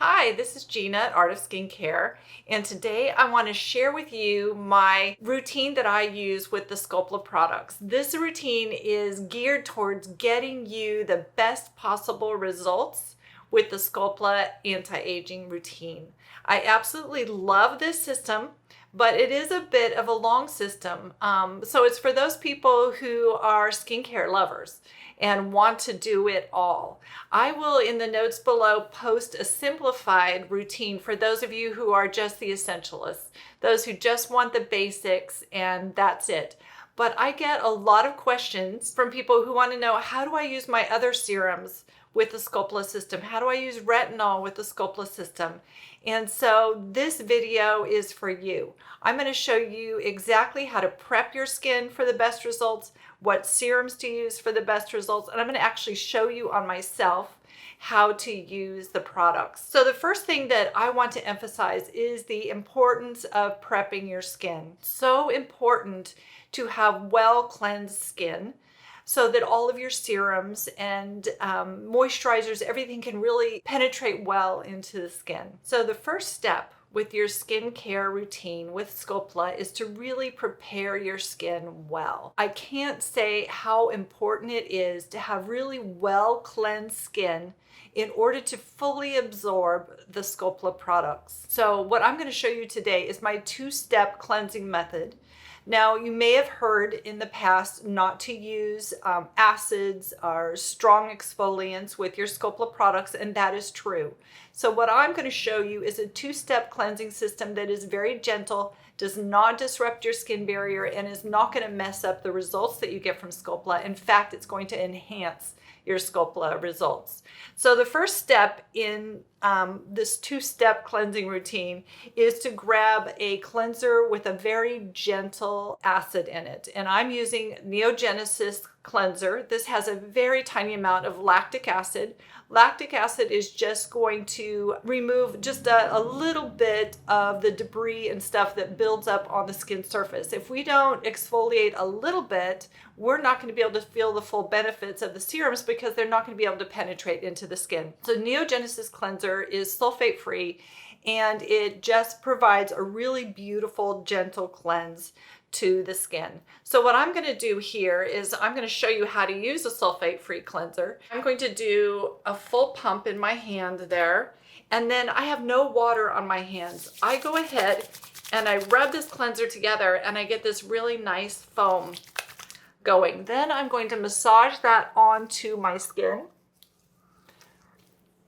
Hi, this is Jeana at Art of Skincare, and today I want to share with you my routine that I use with the Sculplla products. This routine is geared towards getting you the best possible results with the Sculplla anti-aging routine. I absolutely love this system, but it is a bit of a long system. So it's for those people who are skincare lovers and want to do it all. I will, in the notes below, post a simplified routine for those of you who are just the essentialists, those who just want the basics and that's it. But I get a lot of questions from people who want to know, how do I use my other serums with the Scopeless system? How do I use retinol with the Scopeless system? And so this video is for you. I'm going to show you exactly how to prep your skin for the best results, what serums to use for the best results, and I'm going to actually show you on myself how to use the products. So the first thing that I want to emphasize is the importance of prepping your skin. So important to have well cleansed skin so that all of your serums and moisturizers, everything can really penetrate well into the skin. So the first step with your skincare routine with Sculplla is to really prepare your skin well. I can't say how important it is to have really well cleansed skin in order to fully absorb the Sculplla products. So what I'm going to show you today is my two-step cleansing method. Now, you may have heard in the past not to use acids or strong exfoliants with your Sculplla products, and that is true. So what I'm going to show you is a two-step cleansing system that is very gentle, does not disrupt your skin barrier, and is not going to mess up the results that you get from Sculplla. In fact, it's going to enhance your Sculplla results. So the first step in this two-step cleansing routine is to grab a cleanser with a very gentle acid in it. And I'm using Neogenesis cleanser. This has a very tiny amount of lactic acid. Lactic acid is just going to remove just a little bit of the debris and stuff that builds up on the skin surface. If we don't exfoliate a little bit, we're not going to be able to feel the full benefits of the serums because they're not going to be able to penetrate into the skin. So Neogenesis cleanser is sulfate free, and it just provides a really beautiful, gentle cleanse to the skin. So what I'm going to do here is I'm going to show you how to use a sulfate-free cleanser. I'm going to do a full pump in my hand there, and then I have no water on my hands. I go ahead and I rub this cleanser together and I get this really nice foam going. Then I'm going to massage that onto my skin.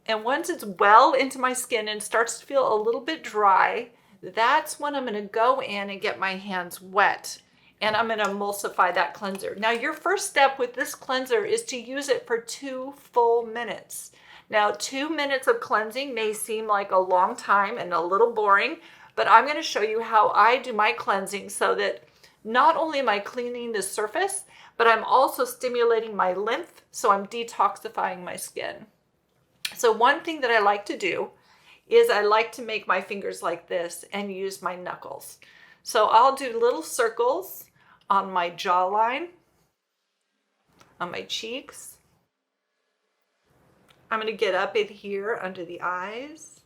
And once it's well into my skin and starts to feel a little bit dry, that's when I'm going to go in and get my hands wet, and I'm going to emulsify that cleanser. Now, your first step with this cleanser is to use it for 2 full minutes. Now, 2 minutes of cleansing may seem like a long time and a little boring, but I'm going to show you how I do my cleansing so that not only am I cleaning the surface, but I'm also stimulating my lymph, so I'm detoxifying my skin. So one thing that I like to do is I like to make my fingers like this and use my knuckles. So I'll do little circles on my jawline, on my cheeks. I'm going to get up in here under the eyes.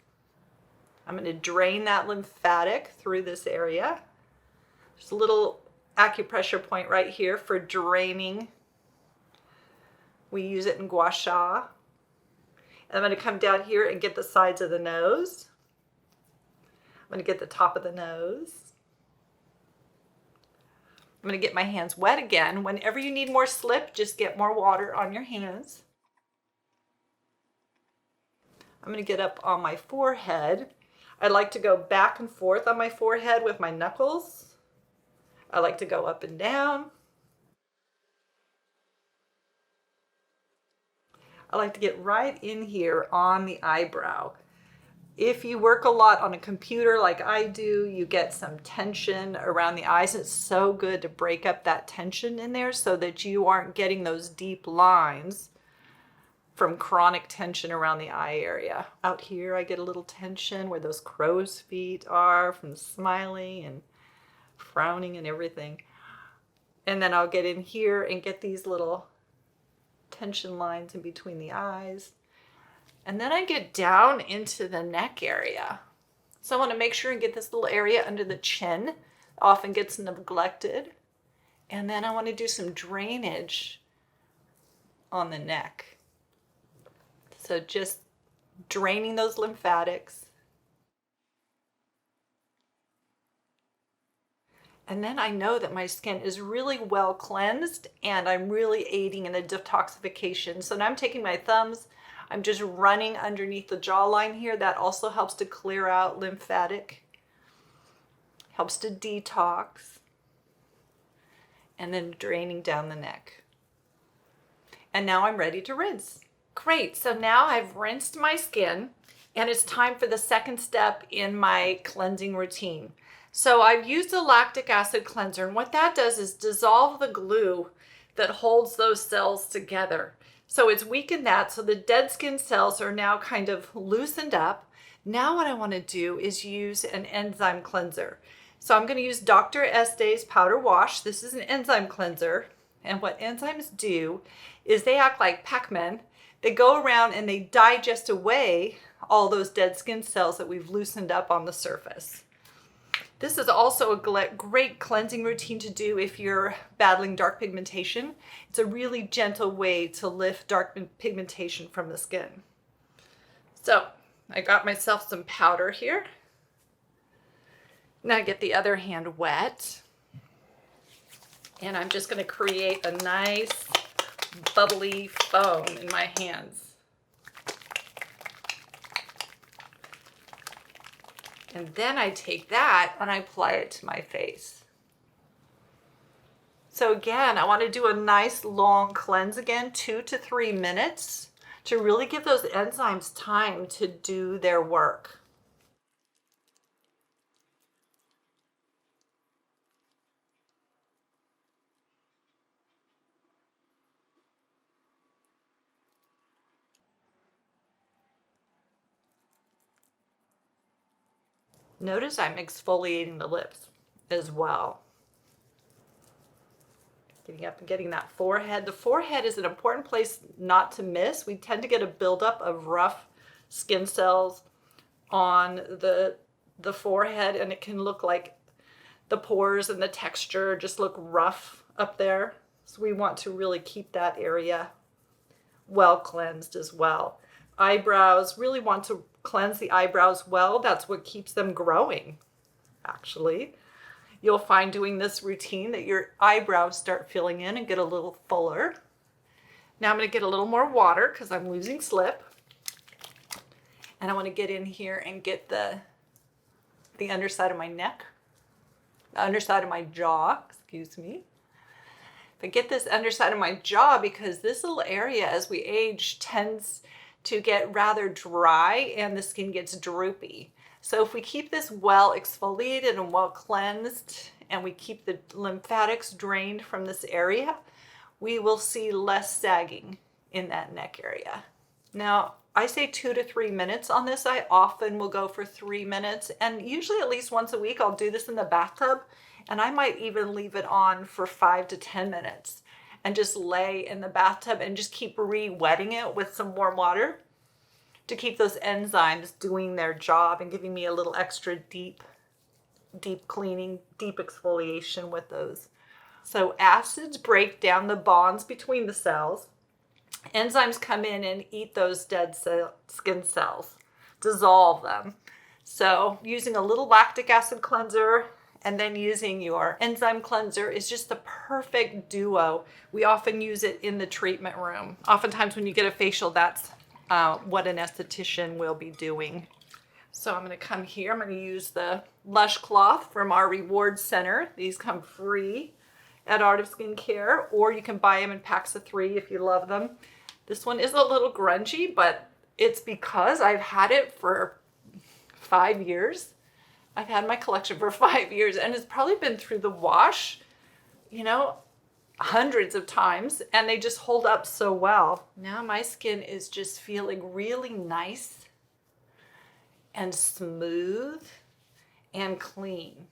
I'm going to drain that lymphatic through this area. There's a little acupressure point right here for draining. We use it in gua sha. I'm going to come down here and get the sides of the nose. I'm going to get the top of the nose. I'm going to get my hands wet again. Whenever you need more slip, just get more water on your hands. I'm going to get up on my forehead. I like to go back and forth on my forehead with my knuckles. I like to go up and down. I like to get right in here on the eyebrow. If you work a lot on a computer like I do, you get some tension around the eyes. It's so good to break up that tension in there so that you aren't getting those deep lines from chronic tension around the eye area. Out here, I get a little tension where those crow's feet are from smiling and frowning and everything. And then I'll get in here and get these little tension lines in between the eyes. And then I get down into the neck area. So I want to make sure and get this little area under the chin. Often gets neglected. And then I want to do some drainage on the neck. So just draining those lymphatics. And then I know that my skin is really well cleansed and I'm really aiding in a detoxification. So now I'm taking my thumbs, I'm just running underneath the jawline here. That also helps to clear out lymphatic, helps to detox, and then draining down the neck. And now I'm ready to rinse. Great, so now I've rinsed my skin and it's time for the second step in my cleansing routine. So I've used a lactic acid cleanser, and what that does is dissolve the glue that holds those cells together. So it's weakened that, so the dead skin cells are now kind of loosened up. Now what I want to do is use an enzyme cleanser. So I'm going to use Dr. Esthe's powder wash. This is an enzyme cleanser, and what enzymes do is they act like Pac-Man. They go around and they digest away all those dead skin cells that we've loosened up on the surface. This is also a great cleansing routine to do if you're battling dark pigmentation. It's a really gentle way to lift dark pigmentation from the skin. So I got myself some powder here. Now I get the other hand wet. And I'm just going to create a nice bubbly foam in my hands. And then I take that and I apply it to my face. So again, I want to do a nice long cleanse again, 2 to 3 minutes, to really give those enzymes time to do their work. Notice I'm exfoliating the lips as well. Getting up and getting that forehead. The forehead is an important place not to miss. We tend to get a buildup of rough skin cells on the forehead, and it can look like the pores and the texture just look rough up there. So we want to really keep that area well cleansed as well. Eyebrows, really want to cleanse the eyebrows well. That's what keeps them growing, actually. You'll find doing this routine that your eyebrows start filling in and get a little fuller. Now I'm going to get a little more water because I'm losing slip. And I want to get in here and get the underside of my neck, the underside of my jaw, excuse me. If I get this underside of my jaw, because this little area as we age tends to get rather dry and the skin gets droopy. So if we keep this well exfoliated and well cleansed and we keep the lymphatics drained from this area, we will see less sagging in that neck area. Now, I say 2 to 3 minutes on this. I often will go for 3 minutes, and usually at least once a week I'll do this in the bathtub, and I might even leave it on for 5 to 10 minutes and just lay in the bathtub and just keep re-wetting it with some warm water to keep those enzymes doing their job and giving me a little extra deep cleaning, deep exfoliation with those. So acids break down the bonds between the cells. Enzymes come in and eat those dead skin cells, dissolve them. So using a little lactic acid cleanser and then using your enzyme cleanser is just the perfect duo. We often use it in the treatment room. Oftentimes when you get a facial, that's what an esthetician will be doing. So I'm going to come here. I'm going to use the Lush cloth from our reward center. These come free at Art of Skincare, or you can buy them in packs of 3 if you love them. This one is a little grungy, but it's because I've had it for 5 years. I've had my collection for 5 years, and it's probably been through the wash, hundreds of times, and they just hold up so well. Now my skin is just feeling really nice and smooth and clean.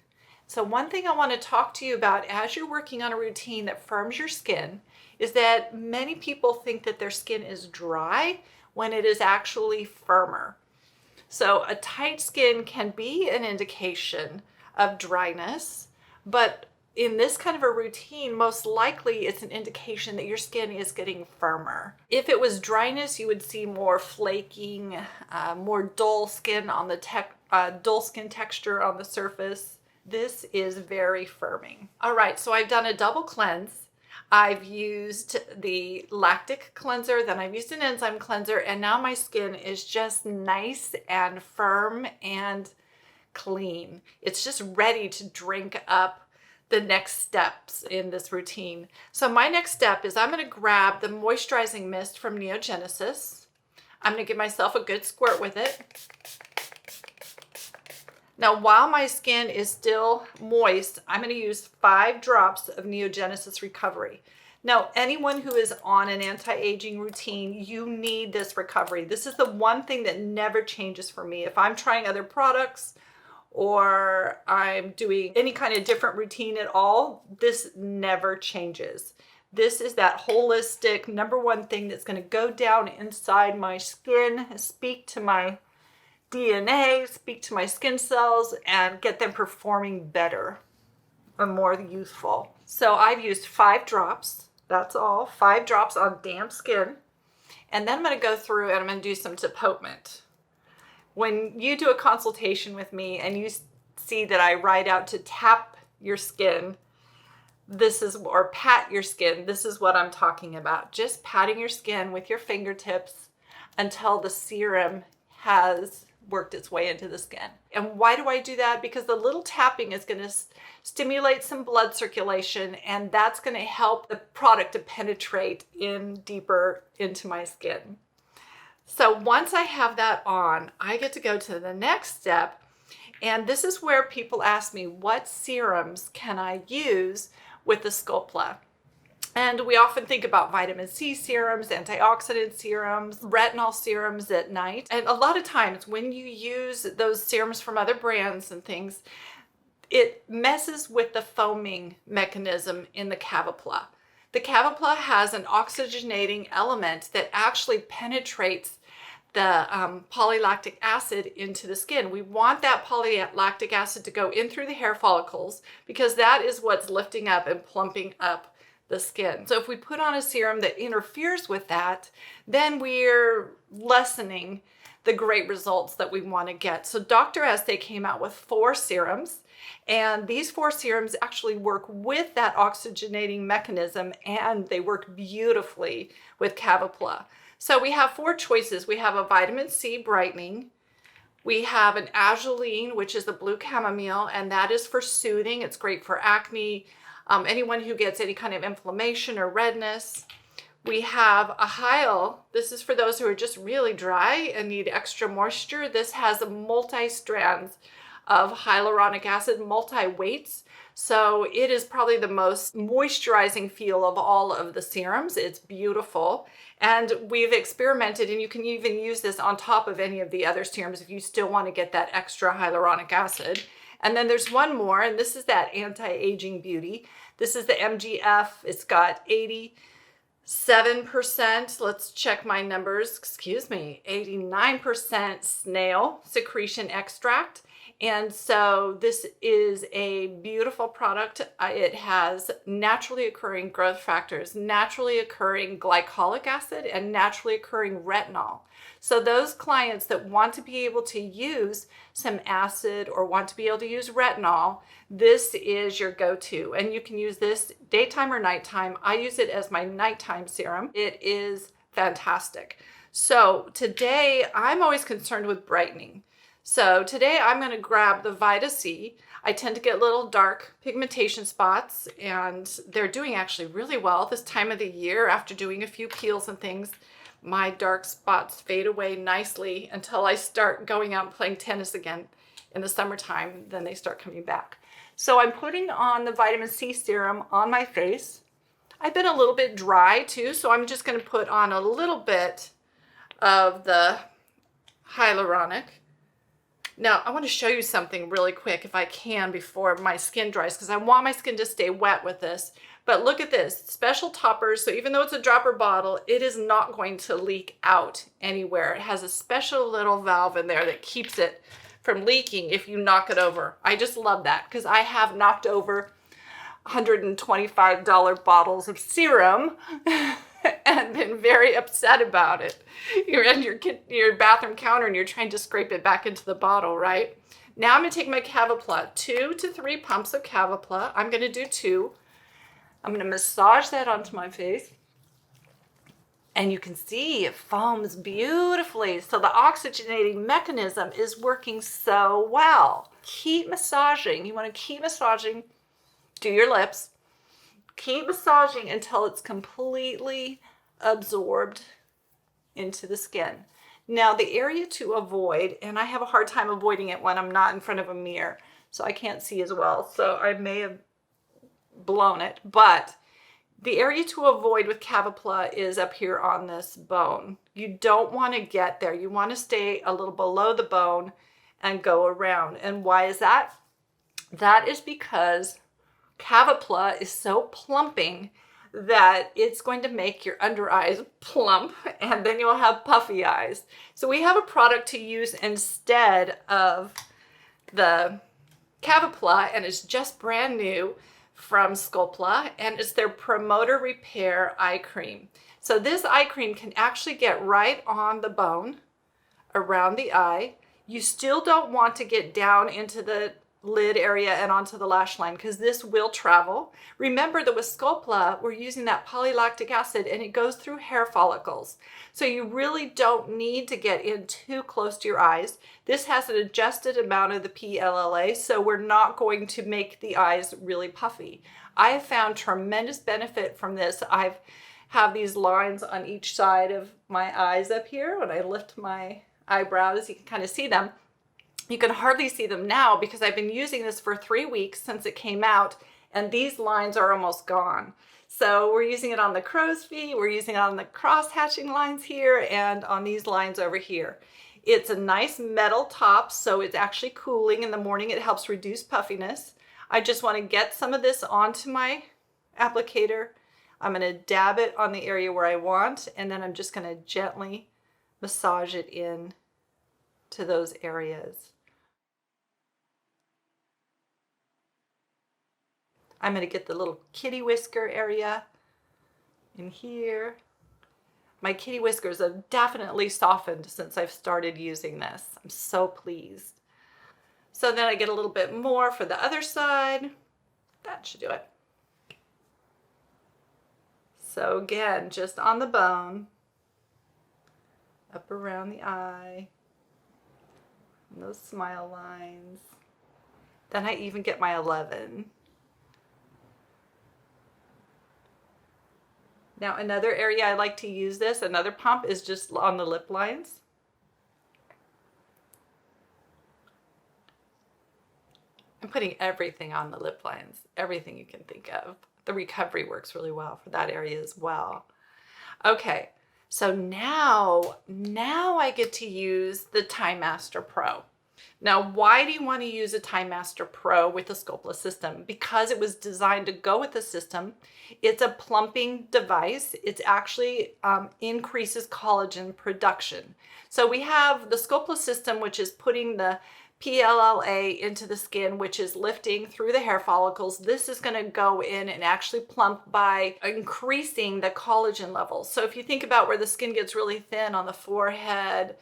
So one thing I want to talk to you about as you're working on a routine that firms your skin is that many people think that their skin is dry when it is actually firmer. So a tight skin can be an indication of dryness, but in this kind of a routine, most likely it's an indication that your skin is getting firmer. If it was dryness, you would see more flaking, more dull skin on the dull skin texture on the surface. This is very firming. All right, so I've done a double cleanse. I've used the lactic cleanser, then I've used an enzyme cleanser, and now my skin is just nice and firm and clean. It's just ready to drink up the next steps in this routine. So my next step is I'm going to grab the moisturizing mist from Neogenesis. I'm going to give myself a good squirt with it. Now, while my skin is still moist, I'm going to use 5 drops of Neogenesis Recovery. Now, anyone who is on an anti-aging routine, you need this recovery. This is the one thing that never changes for me. If I'm trying other products or I'm doing any kind of different routine at all, this never changes. This is that holistic #1 thing that's going to go down inside my skin, speak to my DNA, speak to my skin cells, and get them performing better or more youthful. So I've used 5 drops. That's all, 5 drops on damp skin. And then I'm going to go through and I'm going to do some tapotement. When you do a consultation with me and you see that I write out to tap your skin, or pat your skin, this is what I'm talking about. Just patting your skin with your fingertips until the serum has worked its way into the skin. And why do I do that? Because the little tapping is going to stimulate some blood circulation, and that's going to help the product to penetrate in deeper into my skin. So once I have that on, I get to go to the next step. And this is where people ask me, what serums can I use with the Sculplla? And we often think about vitamin C serums, antioxidant serums, retinol serums at night. And a lot of times when you use those serums from other brands and things, it messes with the foaming mechanism in the cavipla. The cavipla has an oxygenating element that actually penetrates the polylactic acid into the skin. We want that polylactic acid to go in through the hair follicles because that is what's lifting up and plumping up the skin. So if we put on a serum that interferes with that, then we're lessening the great results that we want to get. So Dr. Esthe came out with 4 serums, and these 4 serums actually work with that oxygenating mechanism, and they work beautifully with cavipla. So we have 4 choices. We have a vitamin C brightening. We have an azulene, which is the blue chamomile, and that is for soothing. It's great for acne, anyone who gets any kind of inflammation or redness. We have a Hyal. This is for those who are just really dry and need extra moisture. This has multi-strands of hyaluronic acid, multi-weights. So it is probably the most moisturizing feel of all of the serums. It's beautiful. And we've experimented, and you can even use this on top of any of the other serums if you still want to get that extra hyaluronic acid. And then there's one more, and this is that anti-aging beauty. This is the MGF. It's got 87%, let's check my numbers, 89% snail secretion extract. And so this is a beautiful product. It has naturally occurring growth factors, naturally occurring glycolic acid, and naturally occurring retinol. So those clients that want to be able to use some acid or want to be able to use retinol, this is your go-to. And you can use this daytime or nighttime. I use it as my nighttime serum. It is fantastic. So today I'm always concerned with brightening. So today I'm going to grab the Vita C. I tend to get little dark pigmentation spots, and they're doing actually really well this time of the year. After doing a few peels and things, my dark spots fade away nicely until I start going out and playing tennis again in the summertime. Then they start coming back. So I'm putting on the vitamin C serum on my face. I've been a little bit dry too, so I'm just going to put on a little bit of the hyaluronic. Now, I want to show you something really quick if I can before my skin dries, because I want my skin to stay wet with this. But look at this, special toppers. So even though it's a dropper bottle, it is not going to leak out anywhere. It has a special little valve in there that keeps it from leaking if you knock it over. I just love that because I have knocked over $125 bottles of serum and been very upset about it. You're at your bathroom counter and you're trying to scrape it back into the bottle, right? Now I'm going to take my Cavapla, 2 to 3 pumps of Cavapla. I'm going to do 2. I'm going to massage that onto my face. And you can see it foams beautifully. So the oxygenating mechanism is working so well. Keep massaging. You want to keep massaging. Do your lips. Keep massaging until it's completely absorbed into the skin. Now the area to avoid, and I have a hard time avoiding it when I'm not in front of a mirror, so I can't see as well. So I may have blown it, but the area to avoid with Cavapla is up here on this bone. You don't want to get there. You want to stay a little below the bone and go around. And why is that? That is because Cavapla is so plumping that it's going to make your under eyes plump, and then you'll have puffy eyes. So we have a product to use instead of the Cavapla, and it's just brand new from Sculplla, and it's their Promoter Repair Eye Cream. So this eye cream can actually get right on the bone around the eye. You still don't want to get down into the lid area and onto the lash line because this will travel. Remember that with Sculplla, we're using that polylactic acid and it goes through hair follicles. So you really don't need to get in too close to your eyes. This has an adjusted amount of the PLLA, so we're not going to make the eyes really puffy. I have found tremendous benefit from this. I have these lines on each side of my eyes up here. When I lift my eyebrows, you can kind of see them. You can hardly see them now because I've been using this for 3 weeks since it came out, and these lines are almost gone. So we're using it on the crow's feet, we're using it on the cross-hatching lines here, and on these lines over here. It's a nice metal top, so it's actually cooling in the morning. It helps reduce puffiness. I just want to get some of this onto my applicator. I'm going to dab it on the area where I want, and then I'm just going to gently massage it in to those areas. I'm going to get the little kitty whisker area in here. My kitty whiskers have definitely softened since I've started using this. I'm so pleased. So then I get a little bit more for the other side. That should do it. So again, just on the bone, up around the eye, and those smile lines. Then I even get my 11. Now another area I like to use this, another pump, is just on the lip lines. I'm putting everything on the lip lines, everything you can think of. The recovery works really well for that area as well. Okay, so now I get to use the Time Master Pro. Now, why do you want to use a Time Master Pro with the Scopeless system? Because it was designed to go with the system. It's a plumping device. It actually increases collagen production. So we have the Scopeless system, which is putting the PLLA into the skin, which is lifting through the hair follicles. This is going to go in and actually plump by increasing the collagen levels. So if you think about where the skin gets really thin on the forehead,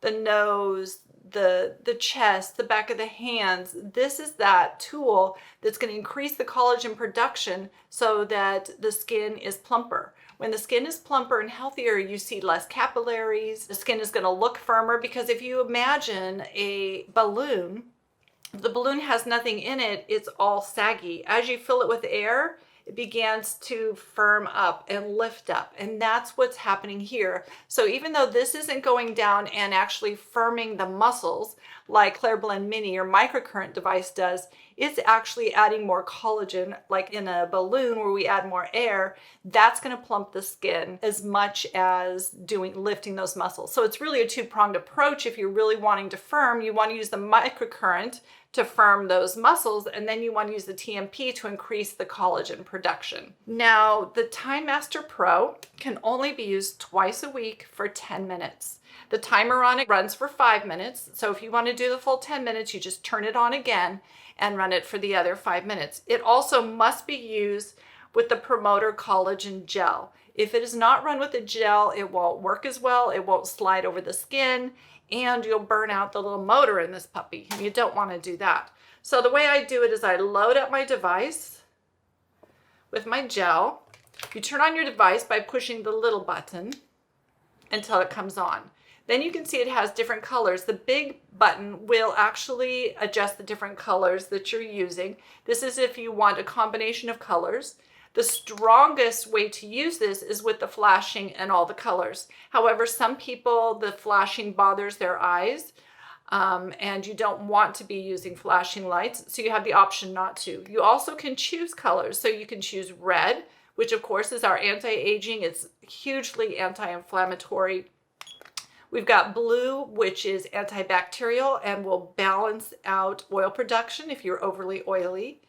the nose, the chest, the back of the hands, this is that tool that's going to increase the collagen production so that the skin is plumper. When the skin is plumper and healthier, you see less capillaries. The skin is going to look firmer because if you imagine a balloon, if the balloon has nothing in it, it's all saggy. As you fill it with air, it begins to firm up and lift up, and that's what's happening here. So even though this isn't going down and actually firming the muscles like Claire Blend Mini or microcurrent device does, it's actually adding more collagen, like in a balloon where we add more air. That's going to plump the skin as much as lifting those muscles. So it's really a two-pronged approach. If you're really wanting to firm, you want to use the microcurrent to firm those muscles, and then you want to use the TMP to increase the collagen production. Now, the Time Master Pro can only be used twice a week for 10 minutes. The timer on it runs for 5 minutes. So if you want to do the full 10 minutes, you just turn it on again and run it for the other 5 minutes. It also must be used with the Promoter Collagen Gel. If it is not run with the gel, it won't work as well. It won't slide over the skin, and you'll burn out the little motor in this puppy. You don't want to do that. So the way I do it is I load up my device with my gel. You turn on your device by pushing the little button until it comes on. Then you can see it has different colors. The big button will actually adjust the different colors that you're using. This is if you want a combination of colors. The strongest way to use this is with the flashing and all the colors. However, some people, the flashing bothers their eyes, and you don't want to be using flashing lights, so you have the option not to. You also can choose colors, so you can choose red, which of course is our anti-aging. It's hugely anti-inflammatory. We've got blue, which is antibacterial and will balance out oil production if you're overly oily.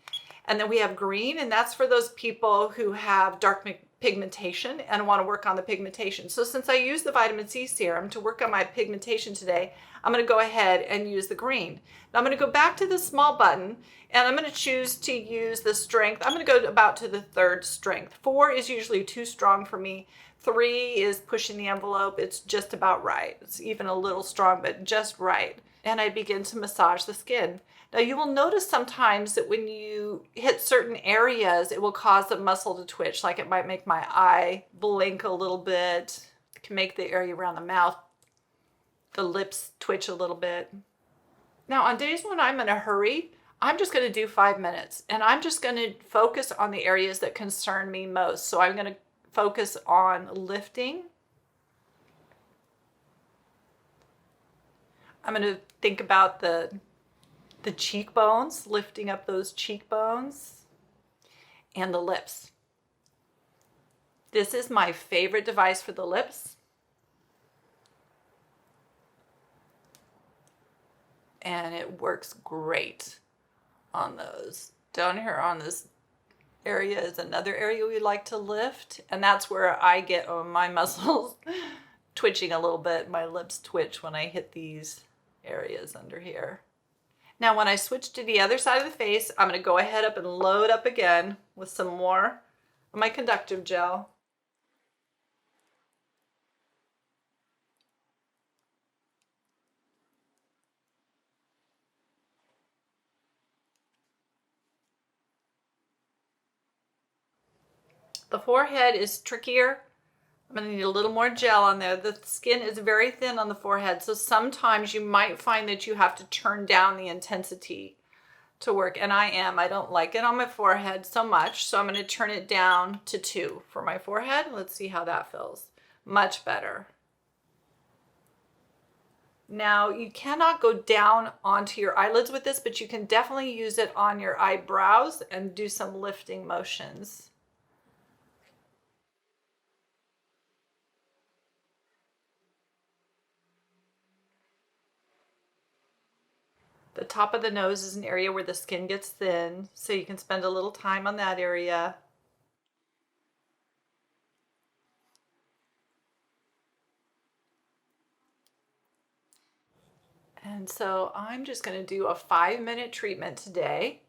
And then we have green, and that's for those people who have dark pigmentation and want to work on the pigmentation. So since I use the vitamin C serum to work on my pigmentation today, I'm going to go ahead and use the green. Now I'm going to go back to the small button, and I'm going to choose to use the strength. I'm going to go about to the 3rd strength. 4 is usually too strong for me. 3 is pushing the envelope. It's just about right. It's even a little strong, but just right. And I begin to massage the skin. Now you will notice sometimes that when you hit certain areas, it will cause the muscle to twitch. Like it might make my eye blink a little bit. It can make the area around the mouth, the lips twitch a little bit. Now on days when I'm in a hurry, I'm just going to do 5 minutes, and I'm just going to focus on the areas that concern me most. So I'm going to focus on lifting. I'm going to think about the cheekbones, lifting up those cheekbones, and the lips. This is my favorite device for the lips. And it works great on those. Down here on this area is another area we like to lift, and that's where I get my muscles twitching a little bit. My lips twitch when I hit these areas under here. Now when I switch to the other side of the face, I'm going to go ahead up and load up again with some more of my conductive gel. The forehead is trickier. I'm going to need a little more gel on there. The skin is very thin on the forehead, so sometimes you might find that you have to turn down the intensity to work, and I don't like it on my forehead so much, so I'm going to turn it down to 2 for my forehead. Let's see how that feels. Much better. Now, you cannot go down onto your eyelids with this, but you can definitely use it on your eyebrows and do some lifting motions. The top of the nose is an area where the skin gets thin, so you can spend a little time on that area. And so I'm just going to do a 5-minute treatment today.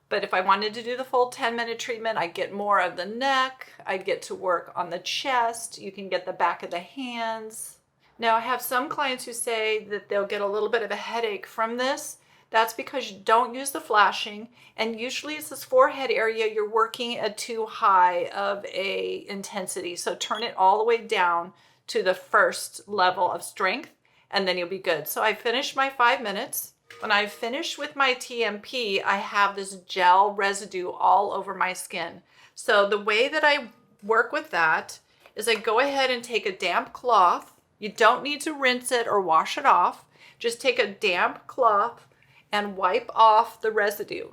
But if I wanted to do the full 10-minute treatment, I'd get more of the neck. I'd get to work on the chest. You can get the back of the hands. Now, I have some clients who say that they'll get a little bit of a headache from this. That's because you don't use the flashing, and usually it's this forehead area you're working at too high of a intensity. So turn it all the way down to the first level of strength, and then you'll be good. So I finished my 5 minutes. When I finish with my TMP, I have this gel residue all over my skin. So the way that I work with that is I go ahead and take a damp cloth. You don't need to rinse it or wash it off. Just take a damp cloth and wipe off the residue.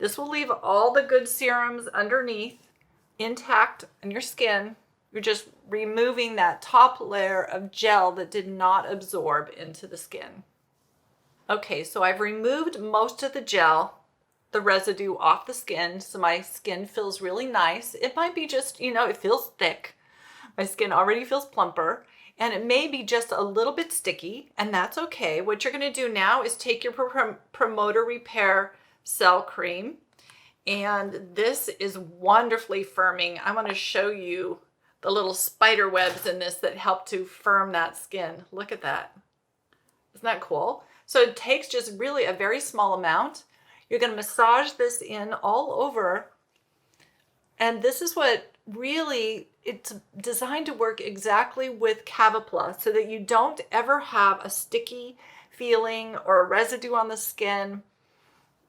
This will leave all the good serums underneath intact on your skin. You're just removing that top layer of gel that did not absorb into the skin. Okay, so I've removed most of the gel, the residue off the skin, so my skin feels really nice. It might be just, it feels thick. My skin already feels plumper, and it may be just a little bit sticky, and that's okay. What you're going to do now is take your Promoter Repair Cell Cream, and this is wonderfully firming. I want to show you the little spider webs in this that help to firm that skin. Look at that. Isn't that cool? So it takes just really a very small amount. You're going to massage this in all over, and this is what really, it's designed to work exactly with Sculplla so that you don't ever have a sticky feeling or a residue on the skin.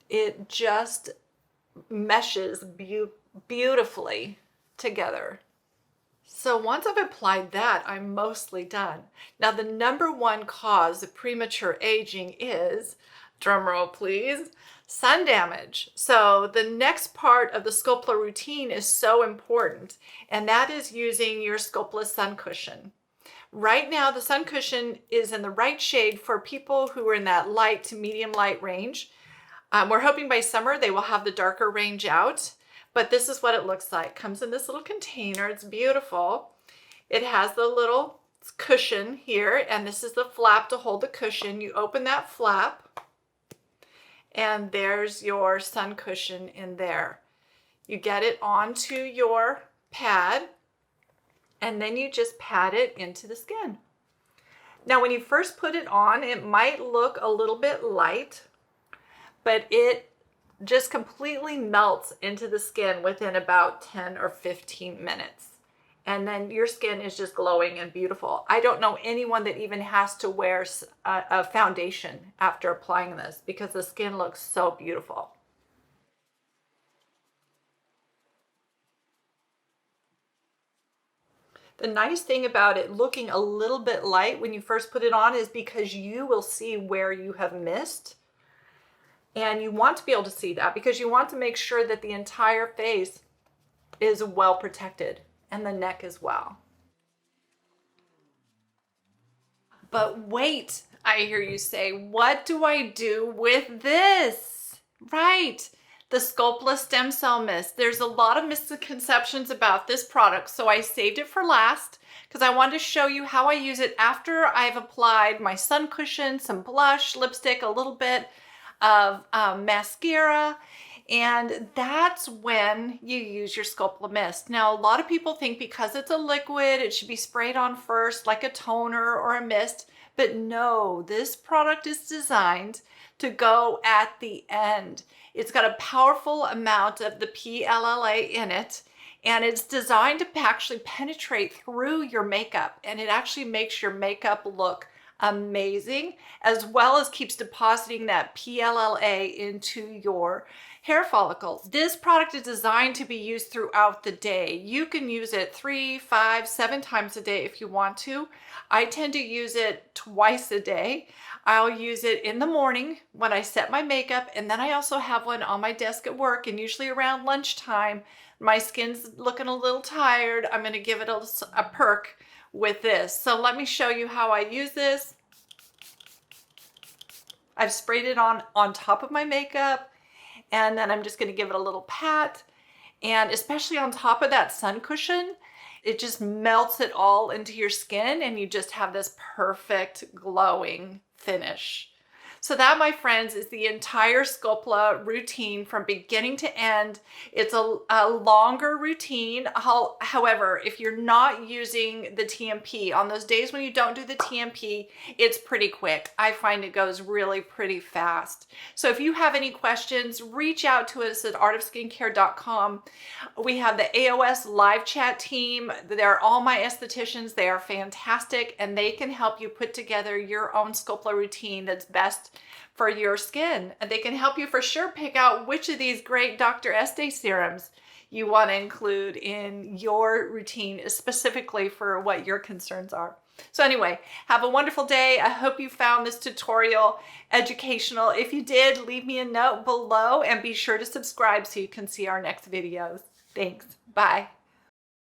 It just meshes beautifully together. So once I've applied that, I'm mostly done. Now the number one cause of premature aging is, drumroll please, sun damage. So the next part of the Sculplla routine is so important, and that is using your Scopeless Sun Cushion. Right now, the Sun Cushion is in the right shade for people who are in that light to medium light range. We're hoping by summer they will have the darker range out, but this is what it looks like. Comes in this little container. It's beautiful. It has the little cushion here, and this is the flap to hold the cushion. You open that flap, and there's your sun cushion in there. You get it onto your pad, and then you just pat it into the skin. Now, when you first put it on, it might look a little bit light, but it just completely melts into the skin within about 10 or 15 minutes. And then your skin is just glowing and beautiful. I don't know anyone that even has to wear a foundation after applying this because the skin looks so beautiful. The nice thing about it looking a little bit light when you first put it on is because you will see where you have missed. And you want to be able to see that because you want to make sure that the entire face is well protected, and the neck as well. But wait, I hear you say, what do I do with this? Right, the Sculplla Stem Cell Mist. There's a lot of misconceptions about this product, so I saved it for last because I wanted to show you how I use it after I've applied my sun cushion, some blush, lipstick, a little bit of mascara, and that's when you use your Sculplla mist. Now, a lot of people think because it's a liquid, it should be sprayed on first like a toner or a mist, but no, this product is designed to go at the end. It's got a powerful amount of the PLLA in it, and it's designed to actually penetrate through your makeup, and it actually makes your makeup look amazing, as well as keeps depositing that PLLA into your hair follicles. This product is designed to be used throughout the day. You can use it 3, 5, 7 times a day if you want to. I tend to use it twice a day. I'll use it in the morning when I set my makeup, and then I also have one on my desk at work, and usually around lunchtime, my skin's looking a little tired. I'm going to give it a perk with this. So let me show you how I use this. I've sprayed it on top of my makeup, and then I'm just going to give it a little pat, and especially on top of that sun cushion, it just melts it all into your skin, and you just have this perfect glowing finish. So that, my friends, is the entire Sculplla routine from beginning to end. It's a longer routine. However, if you're not using the TMP, on those days when you don't do the TMP, it's pretty quick. I find it goes really pretty fast. So if you have any questions, reach out to us at artofskincare.com. We have the AOS live chat team. They're all my estheticians. They are fantastic, and they can help you put together your own Sculplla routine that's best for your skin. And they can help you for sure pick out which of these great Dr. Esthe serums you want to include in your routine, specifically for what your concerns are. So anyway, have a wonderful day. I hope you found this tutorial educational. If you did, leave me a note below and be sure to subscribe so you can see our next videos. Thanks. Bye.